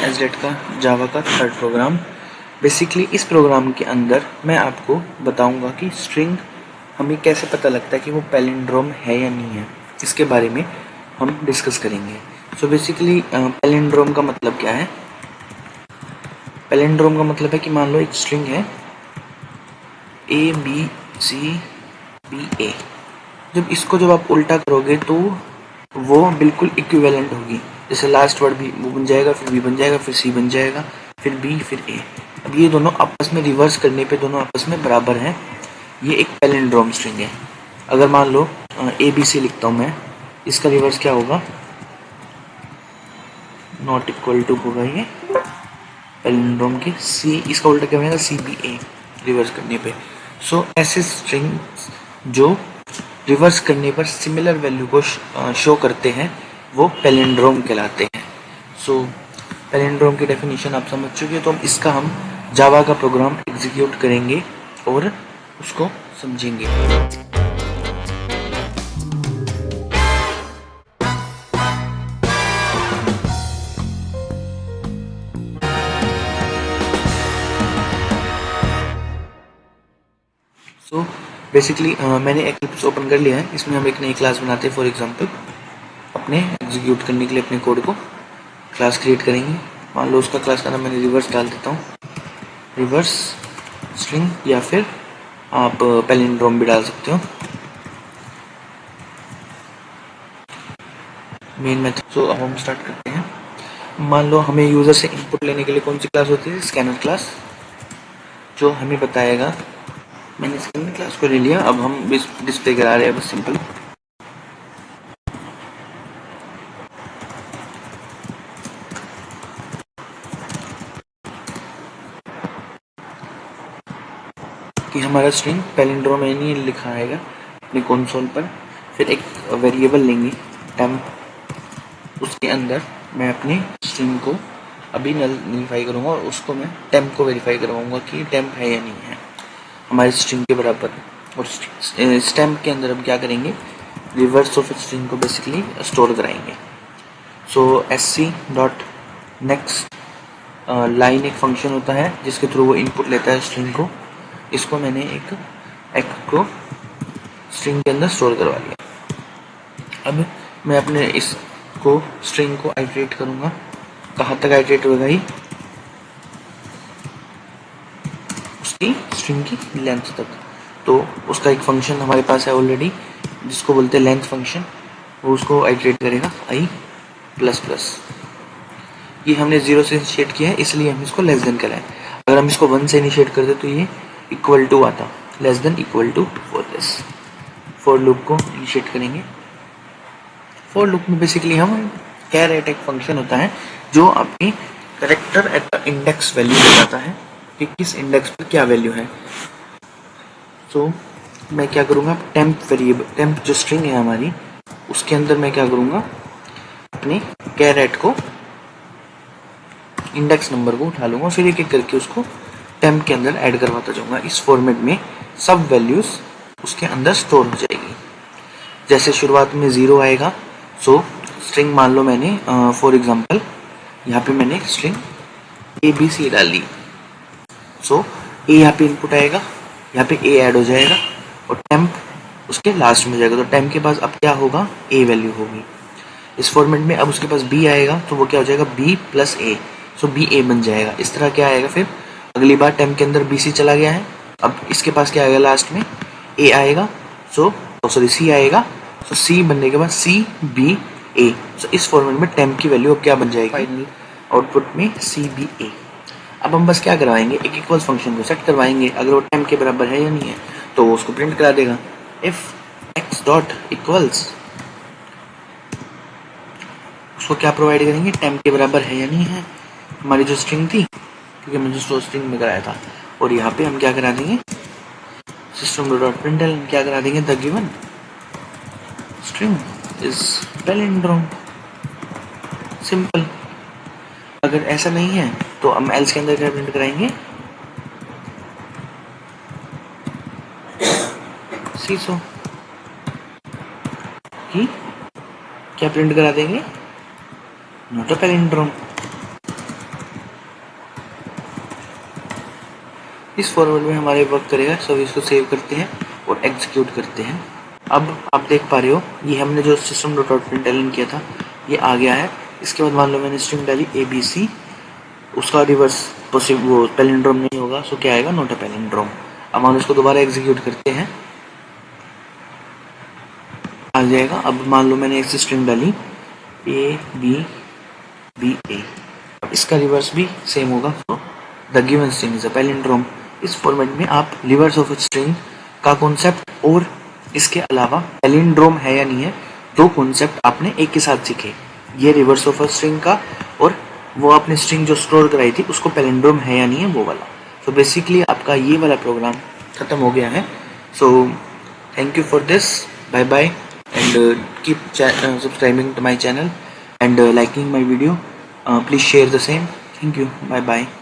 SDET का जावा का third programme. Basically इस प्रोग्राम के अंदर मैं आपको बताऊंगा कि स्ट्रिंग हमें कैसे पता लगता है कि वो पैलिंड्रोम है या नहीं है, इसके बारे में हम डिस्कस करेंगे। सो बेसिकली पैलिंड्रोम का मतलब क्या है? पैलिंड्रोम का मतलब है कि मान लो एक स्ट्रिंग है ABCBA, जब आप उल्टा करोगे तो वो बिल्कुल इक्विवेलेंट होगी। जैसे लास्ट वर्ड भी वो बन जाएगा, फिर बी बन जाएगा, फिर सी बन जाएगा, फिर बी, फिर ए। अब ये दोनों आपस में रिवर्स करने पे दोनों आपस में बराबर हैं। ये एक पैलिंड्रोम स्ट्रिंग है। अगर मान लो ABC लिखता हूँ मैं, इसका रिवर्स क्या होगा? नॉट इक्वल टू होगा ये पैलिंड्रोम के सी, इसका उल्टा क्या होगा? CBA रिवर्स करने पे। सो ऐसे स्ट्रिंग्स जो रिवर्स करने पर सिमिलर वैल्यू को शो करते हैं वो पैलिंड्रोम कहलाते हैं। सो पैलिंड्रोम की डेफिनेशन आप समझ चुके हैं, तो हम जावा का प्रोग्राम एग्जीक्यूट करेंगे और उसको समझेंगे। सो बेसिकली मैंने एक्लिप्स ओपन कर लिया है। इसमें हम एक नई क्लास बनाते हैं। फॉर एग्जांपल अपने एग्जीक्यूट करने के लिए अपने कोड को क्लास क्रिएट करेंगे। मान लो उसका क्लास का नाम मैंने रिवर्स डाल देता हूँ, रिवर्स स्ट्रिंग, या फिर आप पैलिंड्रोम भी डाल सकते हो, मेन मेथड। सो अब हम स्टार्ट करते हैं। मान लो हमें यूज़र से इनपुट लेने के लिए कौन सी क्लास होती है? स्कैनर क्लास, जो हमें बताएगा। मैंने स्कैनर क्लास को ले लिया। अब हम डिस्प्ले करा रहे हैं बस सिंपल। कि हमारा स्ट्रिंग पैलिंड्रोम में नहीं लिखा आएगा अपने कंसोल पर। फिर एक वेरिएबल लेंगे टेम्प, उसके अंदर मैं अपनी स्ट्रिंग को अभी नलिफाई करूँगा और उसको मैं टेम्प को वेरीफाई करवाऊँगा कि टेम्प है या नहीं है हमारी स्ट्रिंग के बराबर। और इस टेम्प के अंदर हम क्या करेंगे? रिवर्स ऑफ स्ट्रिंग को बेसिकली स्टोर कराएंगे। सो SC डॉट नेक्स्ट लाइन एक फंक्शन होता है जिसके थ्रू वो इनपुट लेता है स्ट्रिंग को। इसको मैंने एक को स्ट्रिंग के अंदर स्टोर करवा लिया। अब मैं अपने इसको स्ट्रिंग को आइटरेट करूँगा। कहाँ तक आइटरेट होगा? ही उसकी स्ट्रिंग की लेंथ तक। तो उसका एक फंक्शन हमारे पास है ऑलरेडी जिसको बोलते हैं लेंथ फंक्शन। वो उसको आइटरेट करेगा i प्लस प्लस। ये हमने 0 से इनिशिएट किया है इसलिए हम इसको लेस देन कराएं। अगर हम इसको 1 से इनिशिएट करते तो ये इक्वल टू आता, less than equal to for this. For loop को इनिशिएट करेंगे। फॉर लूप में बेसिकली हम कैरेट एक फंक्शन होता है जो अपनी character at the index value बताता है कि किस इंडेक्स पर क्या वैल्यू है। सो मैं क्या करूँगा? टेम्प वेरिएबल, टेम्प जो स्ट्रिंग है हमारी, उसके अंदर मैं क्या करूँगा? अपने कैरेट को, इंडेक्स नंबर को उठा लूँगा, फिर एक एक करके उसको टेम्प के अंदर ऐड करवाता जाऊँगा। इस फॉर्मेट में सब वैल्यूज़ उसके अंदर स्टोर हो जाएगी। जैसे शुरुआत में 0 आएगा, सो स्ट्रिंग मान लो मैंने फॉर एग्जांपल यहाँ पे मैंने स्ट्रिंग ABC डाल दी। सो A यहाँ पे इनपुट आएगा, यहाँ पे A ऐड हो जाएगा और टेम्प उसके लास्ट में जाएगा। तो टेम्प के पास अब क्या होगा? A वैल्यू होगी। इस फॉर्मेट में अब उसके पास B आएगा तो वो क्या हो जाएगा? B plus A। So BA बन जाएगा। इस तरह क्या आएगा? फिर अगली बार टेम्प के अंदर BC चला गया है, अब इसके पास क्या आएगा? लास्ट में A आएगा। सॉरी C आएगा। सो C बनने के बाद CBA। सो इस फॉर्मेट में टेम्प की वैल्यू अब क्या बन जाएगी? फाइनल आउटपुट में CBA। अब हम बस क्या करवाएंगे? एक इक्वल फंक्शन को सेट करवाएंगे। अगर वो टेम्प के बराबर है या नहीं है तो वो उसको प्रिंट करा देगा। इफ x डॉट इक्वल्स, उसको क्या प्रोवाइड करेंगे? टेम्प के बराबर है या नहीं है हमारी जो स्ट्रिंग थी, क्योंकि हमने जो स्ट्रिंग में कराया था। और यहाँ पे हम क्या करा देंगे? सिस्टम डॉट प्रिंटलन क्या करा देंगे? The given string is palindrome. Simple. अगर ऐसा नहीं है तो हम एल्स के अंदर क्या प्रिंट कराएंगे? सीसो कि क्या प्रिंट करा देंगे? Not a palindrome. इस फॉर्मेट में हमारे वर्क करेगा। सब इसको सेव करते हैं और एग्जीक्यूट करते हैं। अब आप देख पा रहे हो ये हमने जो सिस्टम डॉट आउट प्रिंटलन किया था ये आ गया है। इसके बाद मान लो मैंने स्ट्रिंग डाली ABC, उसका रिवर्स पॉसिबल वो पैलिंड्रोम नहीं होगा, सो क्या आएगा, नॉट अ पैलिंड्रोम। अब हम इसको दोबारा एग्जीक्यूट करते हैं, आ जाएगा। अब मान लो मैंने एक स्ट्रिंग डाली ABBA, इसका रिवर्स भी सेम होगा, so the given string is a palindrome. इस फॉर्मेट में आप रिवर्स ऑफ स्ट्रिंग का कॉन्सेप्ट और इसके अलावा पैलिंड्रोम है या नहीं है, दो कॉन्सेप्ट आपने एक के साथ सीखे, ये रिवर्स ऑफ स्ट्रिंग का और वो आपने स्ट्रिंग जो स्टोर कराई थी उसको पैलिंड्रोम है या नहीं है वो वाला। सो बेसिकली आपका ये वाला प्रोग्राम खत्म हो गया है। So thank you for this, bye bye, and keep subscribing to my channel and liking my video. Please share the same. Thank you, bye bye.